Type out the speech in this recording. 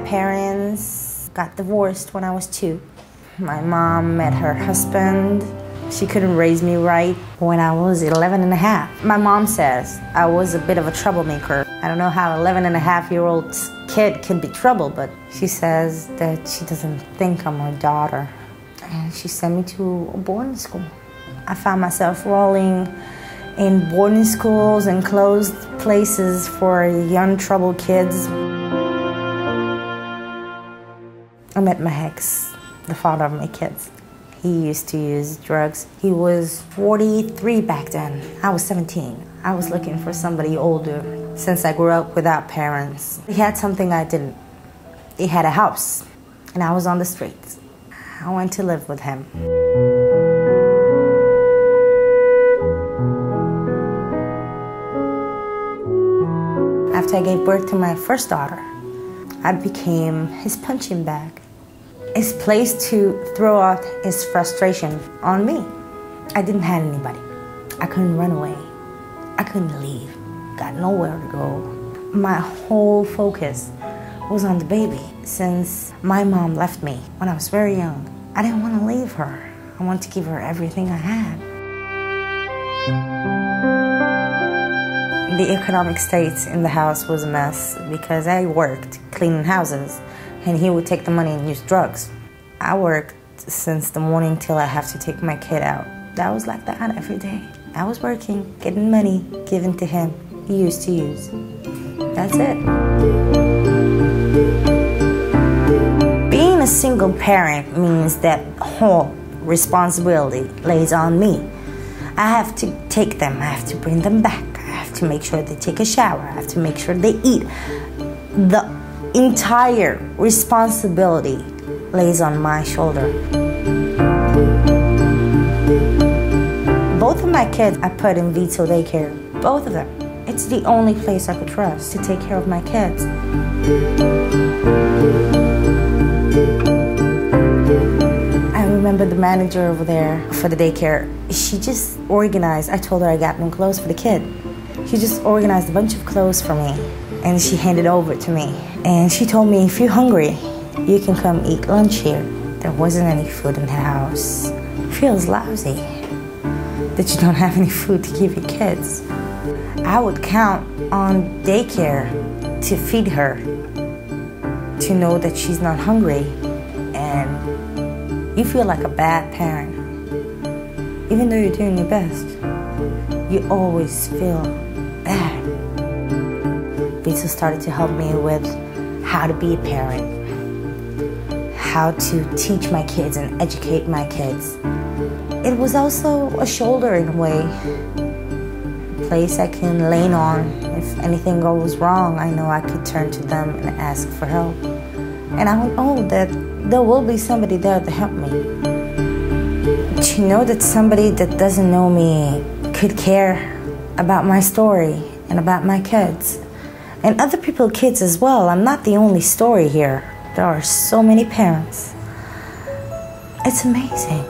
parents got divorced when I was 2. My mom met her husband. She couldn't raise me right when I was 11 and a half. My mom says I was a bit of a troublemaker. I don't know how 11-and-a-half-year-old kid can be trouble, but she says that she doesn't think I'm her daughter. And she sent me to a boarding school. I found myself rolling in boarding schools and closed places for young troubled kids. I met my ex, the father of my kids. He used to use drugs. He was 43 back then. I was 17. I was looking for somebody older since I grew up without parents. He had something I didn't. He had a house, and I was on the streets. I went to live with him. After I gave birth to my first daughter, I became his punching bag. His place to throw out his frustration on me. I didn't have anybody. I couldn't run away. I couldn't leave. Got nowhere to go. My whole focus was on the baby. Since my mom left me when I was very young, I didn't want to leave her. I wanted to give her everything I had. The economic state in the house was a mess because I worked cleaning houses and he would take the money and use drugs. I worked since the morning till I have to take my kid out. That was like that every day. I was working, getting money, given to him. He used to use. That's it. Being a single parent means that whole responsibility lays on me. I have to take them, I have to bring them back, I have to make sure they take a shower, I have to make sure they eat. The entire responsibility lays on my shoulder. Both of my kids I put in WIZO daycare, both of them. It's the only place I could trust to take care of my kids. I remember the manager over there for the daycare, she just organized, I told her I got new clothes for the kid. She just organized a bunch of clothes for me and she handed over to me. And she told me, if you're hungry, you can come eat lunch here. There wasn't any food in the house. It feels lousy that you don't have any food to give your kids. I would count on daycare to feed her, to know that she's not hungry, and you feel like a bad parent. Even though you're doing your best, you always feel bad. WIZO started to help me with how to be a parent, how to teach my kids and educate my kids. It was also a shoulder in a way, a place I can lean on. If anything goes wrong, I know I could turn to them and ask for help. And I know that there will be somebody there to help me. To know that somebody that doesn't know me could care about my story and about my kids. And other people's kids as well. I'm not the only story here. There are so many parents. It's amazing.